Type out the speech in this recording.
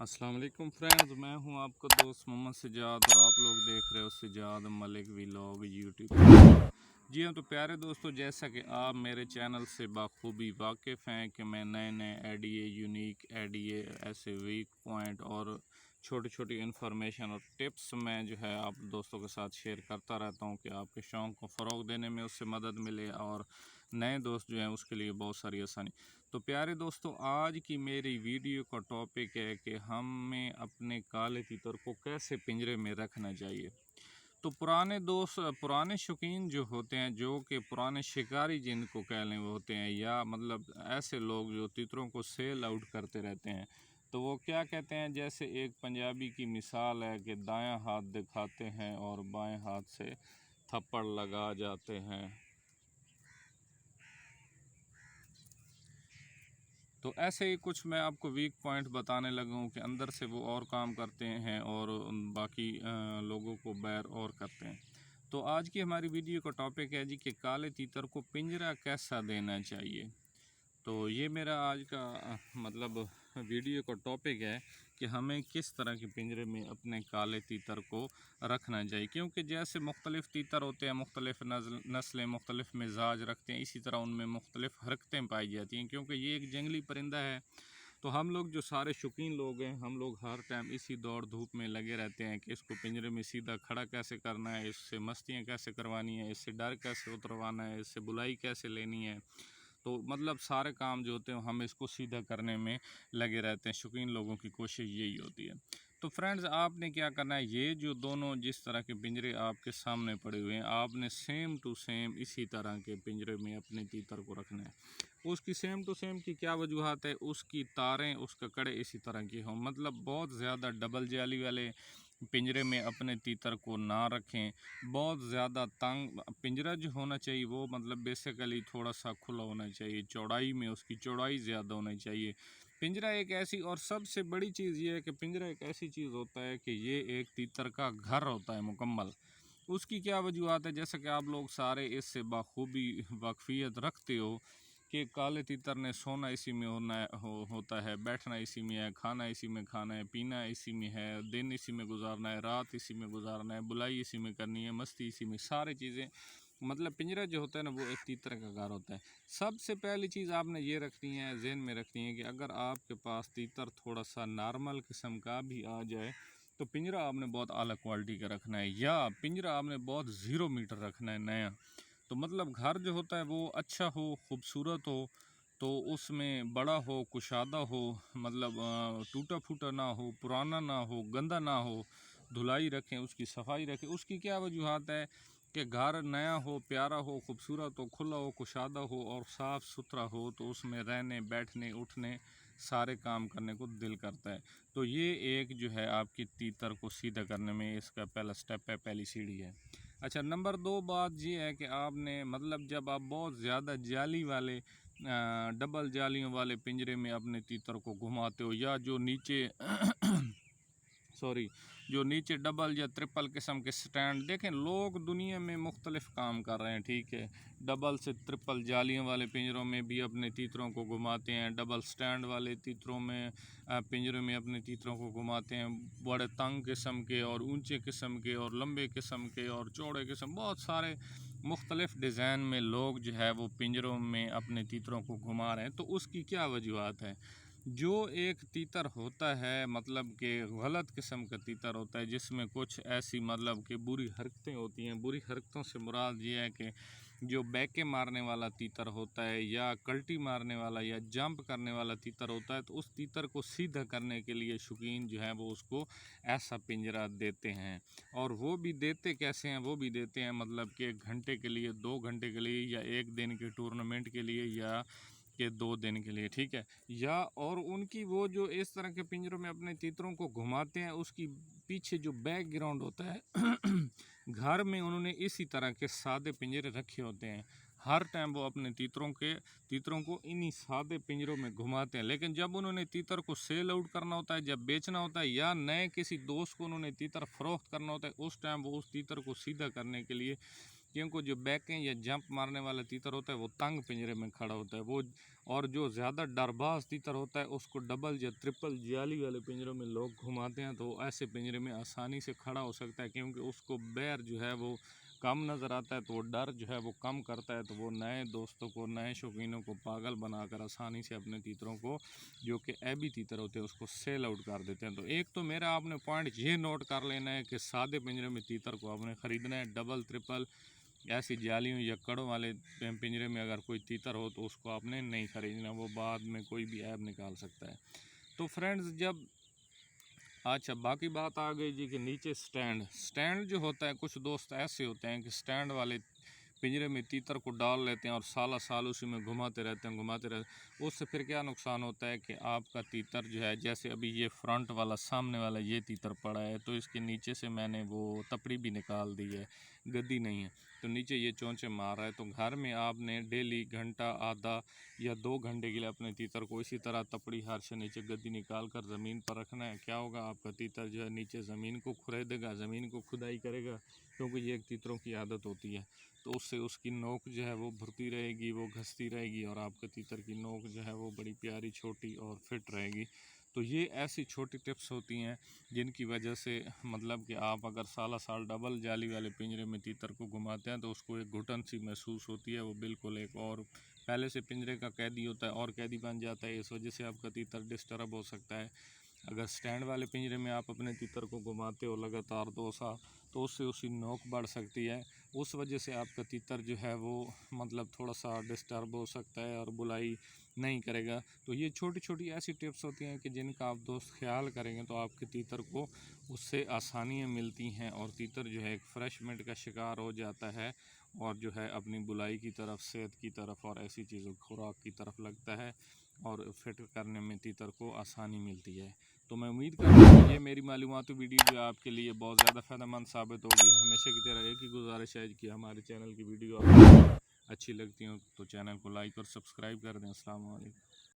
अस्सलाम वालेकुम फ्रेंड्स, मैं हूं आपका दोस्त मोहम्मद सजाद और आप लोग देख रहे हो Sajad Malik vlog YouTube channel. जी हाँ, तो प्यारे दोस्तों, जैसा कि आप मेरे चैनल से बाखूबी वाकिफ़ हैं कि मैं नए नए आइडिया, यूनिक आइडिया, ऐसे वीक पॉइंट और छोटी छोटी इन्फॉर्मेशन और टिप्स मैं जो है आप दोस्तों के साथ शेयर करता रहता हूँ कि आपके शौक़ को फ़रोग़ देने में उससे मदद मिले और नए दोस्त जो हैं उसके लिए बहुत सारी आसानी। तो प्यारे दोस्तों, आज की मेरी वीडियो का टॉपिक है कि हमें अपने काले तीतर को कैसे पिंजरे में रखना चाहिए। तो पुराने दोस्त, पुराने शौकीन जो होते हैं, जो कि पुराने शिकारी जिनको कह लें वो होते हैं, या मतलब ऐसे लोग जो तीतरों को सेल आउट करते रहते हैं, तो वो क्या कहते हैं, जैसे एक पंजाबी की मिसाल है कि दायां हाथ दिखाते हैं और बाएं हाथ से थप्पड़ लगा जाते हैं। तो ऐसे ही कुछ मैं आपको वीक पॉइंट बताने लगा हूँ कि अंदर से वो और काम करते हैं और बाकी लोगों को बैर और करते हैं। तो आज की हमारी वीडियो का टॉपिक है जी कि काले तीतर को पिंजरा कैसा देना चाहिए। तो ये मेरा आज का मतलब वीडियो का टॉपिक है कि हमें किस तरह के पिंजरे में अपने काले तीतर को रखना चाहिए, क्योंकि जैसे मुख्तलिफ़ तीतर होते हैं, मुख्तलिफ़ नस्लें मुख्तलिफ़ मिजाज रखते हैं, इसी तरह उनमें मुख्तलिफ़ हरकतें पाई जाती हैं, क्योंकि ये एक जंगली परिंदा है। तो हम लोग जो सारे शौकीन लोग हैं, हम लोग हर टाइम इसी दौड़ धूप में लगे रहते हैं कि इसको पिंजरे में सीधा खड़ा कैसे करना है, इससे मस्तियाँ कैसे करवानी है, इससे डर कैसे उतरवाना है, इससे बुलाई कैसे लेनी है। तो मतलब सारे काम जो होते हैं हम इसको सीधा करने में लगे रहते हैं। शौकीन लोगों की कोशिश यही होती है। तो फ्रेंड्स, आपने क्या करना है, ये जो दोनों जिस तरह के पिंजरे आपके सामने पड़े हुए हैं, आपने सेम टू सेम इसी तरह के पिंजरे में अपने तीतर को रखना है। उसकी सेम टू सेम की क्या वजूहत है, उसकी तारें, उसका कड़े इसी तरह की हों, मतलब बहुत ज़्यादा डबल जाली वाले पिंजरे में अपने तीतर को ना रखें। बहुत ज़्यादा तंग पिंजरा जो होना चाहिए वो मतलब बेसिकली थोड़ा सा खुला होना चाहिए, चौड़ाई में उसकी चौड़ाई ज़्यादा होनी चाहिए। पिंजरा एक ऐसी, और सबसे बड़ी चीज़ ये है कि पिंजरा एक ऐसी चीज़ होता है कि ये एक तीतर का घर होता है मुकम्मल। उसकी क्या वजूहत है, जैसा कि आप लोग सारे इससे बाखूबी वाकफियत रखते हो कि काले तीतर ने सोना इसी में होता है, बैठना इसी में है, खाना इसी में खाना है, पीना इसी में है, दिन इसी में गुजारना है, रात इसी में गुजारना है, बुलाई इसी में करनी है, मस्ती इसी में, सारी चीज़ें। मतलब पिंजरा जो होता है ना वो एक तीतर का घर होता है। सबसे पहली चीज़ आपने ये रखनी है, जहन में रखनी है कि अगर आपके पास तीतर थोड़ा सा नॉर्मल किस्म का भी आ जाए, तो पिंजरा आपने बहुत आला क्वालिटी का रखना है, या पिंजरा आपने बहुत 0 मीटर रखना है नया। तो मतलब घर जो होता है वो अच्छा हो, खूबसूरत हो, तो उसमें बड़ा हो, कुशादा हो, मतलब टूटा फूटा ना हो, पुराना ना हो, गंदा ना हो, धुलाई रखें, उसकी सफाई रखें। उसकी क्या वजूहत है कि घर नया हो, प्यारा हो, खूबसूरत हो, खुला हो, कुशादा हो और साफ़ सुथरा हो, तो उसमें रहने, बैठने, उठने, सारे काम करने को दिल करता है। तो ये एक जो है आपकी तीतर को सीधा करने में इसका पहला स्टेप है, पहली सीढ़ी है। अच्छा, नंबर 2 बात ये है कि आपने मतलब जब आप बहुत ज़्यादा जाली वाले डबल जालियों वाले पिंजरे में अपने तीतर को घुमाते हो, या जो नीचे सॉरी, जो नीचे डबल या ट्रिपल किस्म के स्टैंड देखें, लोग दुनिया में मुख्तलिफ काम कर रहे हैं, ठीक है। डबल से ट्रिपल जालियों वाले पिंजरों में भी अपने तीतरों को घुमाते हैं, डबल स्टैंड वाले तीतरों में पिंजरों में अपने तीतरों को घुमाते हैं। बड़े तंग किस्म के और ऊंचे किस्म के और लंबे किस्म के और चौड़े किस्म, बहुत सारे मुख्तलिफ डिज़ाइन में लोग जो है वो पिंजरों में अपने तीतरों को घुमा रहे हैं। तो उसकी क्या वजूहत है, जो एक तीतर होता है मतलब कि गलत किस्म का तीतर होता है, जिसमें कुछ ऐसी मतलब कि बुरी हरकतें होती हैं। बुरी हरकतों से मुराद ये है कि जो बैके मारने वाला तीतर होता है, या कल्टी मारने वाला, या जंप करने वाला तीतर होता है, तो उस तीतर को सीधा करने के लिए शौकीन जो है वो उसको ऐसा पिंजरा देते हैं। और वो भी देते कैसे हैं, वो भी देते हैं मतलब कि 1 घंटे के लिए, 2 घंटे के लिए, या 1 दिन के टूर्नामेंट के लिए, या के 2 दिन के लिए, ठीक है। या और उनकी वो जो इस तरह के पिंजरों में अपने तीतरों को घुमाते हैं, उसकी पीछे जो बैकग्राउंड होता है घर में उन्होंने इसी तरह के सादे पिंजरे रखे होते हैं। हर टाइम वो अपने तीतरों को इन्हीं सादे पिंजरों में घुमाते हैं। लेकिन जब उन्होंने तीतर को सेल आउट करना होता है, जब बेचना होता है, या नए किसी दोस्त को उन्होंने तीतर फरोख्त करना होता है, उस टाइम वो उस तीतर को सीधा करने के लिए क्योंकि जो बैकें या जंप मारने वाला तीतर होता है वो तंग पिंजरे में खड़ा होता है वो, और जो ज़्यादा डरबाज तीतर होता है उसको डबल या ट्रिपल जाली वाले पिंजरों में लोग घुमाते हैं, तो ऐसे पिंजरे में आसानी से खड़ा हो सकता है, क्योंकि उसको बैर जो है वो कम नज़र आता है, तो वो डर जो है वो कम करता है, तो वो नए दोस्तों को, नए शौकीनों को पागल बनाकर आसानी से अपने तीतरों को, जो कि ऐबी तीतर होते हैं, उसको सेल आउट कर देते हैं। तो एक तो मेरा आपने पॉइंट ये नोट कर लेना है कि सादे पिंजरे में तीतर को आपने ख़रीदना है, डबल ट्रिपल ऐसी जालियों या कड़ों वाले पिंजरे में अगर कोई तीतर हो तो उसको आपने नहीं ख़रीदना, वो बाद में कोई भी ऐब निकाल सकता है। तो फ्रेंड्स, जब अच्छा बाकी बात आ गई जी कि नीचे स्टैंड जो होता है, कुछ दोस्त ऐसे होते हैं कि स्टैंड वाले पिंजरे में तीतर को डाल लेते हैं और साल उसी में घुमाते रहते हैं। उससे फिर क्या नुकसान होता है कि आपका तीतर जो है, जैसे अभी ये फ्रंट वाला सामने वाला ये तीतर पड़ा है, तो इसके नीचे से मैंने वो तपड़ी भी निकाल दी है, गद्दी नहीं है, तो नीचे ये चोंचे मार रहा है। तो घर में आपने डेली घंटा आधा या 2 घंटे के लिए अपने तीतर को इसी तरह तपड़ी हार से नीचे गद्दी निकाल कर ज़मीन पर रखना है। क्या होगा, आपका तीतर जो है नीचे ज़मीन को खुरेदेगा, ज़मीन को खुदाई करेगा, क्योंकि ये एक तीतरों की आदत होती है। तो उससे उसकी नोक जो है वो भरती रहेगी, वो घसती रहेगी, और आपके तीतर की नोक जो है वो बड़ी प्यारी, छोटी और फिट रहेगी। तो ये ऐसी छोटी टिप्स होती हैं जिनकी वजह से मतलब कि आप अगर साल डबल जाली वाले पिंजरे में तीतर को घुमाते हैं तो उसको एक घुटन सी महसूस होती है, वो बिल्कुल एक और पहले से पिंजरे का कैदी होता है और कैदी बन जाता है। इस वजह से आपका तीतर डिस्टर्ब हो सकता है। अगर स्टैंड वाले पिंजरे में आप अपने तीतर को घुमाते हो लगातार 2 साल, तो उससे उसकी नोक बढ़ सकती है, उस वजह से आपका तीतर जो है वो मतलब थोड़ा सा डिस्टर्ब हो सकता है और बुलाई नहीं करेगा। तो ये छोटी छोटी ऐसी टिप्स होती हैं कि जिनका आप दोस्त ख्याल करेंगे तो आपके तीतर को उससे आसानियाँ मिलती हैं, और तीतर जो है एक फ्रेशमेंट का शिकार हो जाता है, और जो है अपनी बुलाई की तरफ, सेहत की तरफ और ऐसी चीज़ों खुराक की तरफ लगता है, और फिट करने में तीतर को आसानी मिलती है। तो मैं उम्मीद करता हूँ कि ये मेरी मालूमाती वीडियो जो है आपके लिए बहुत ज़्यादा फ़ायदेमंद साबित होगी। हमेशा की तरह एक ही गुजारिश है कि हमारे चैनल की वीडियो आपको अच्छी लगती हो तो चैनल को लाइक और सब्सक्राइब कर दें। अस्सलाम वालेकुम।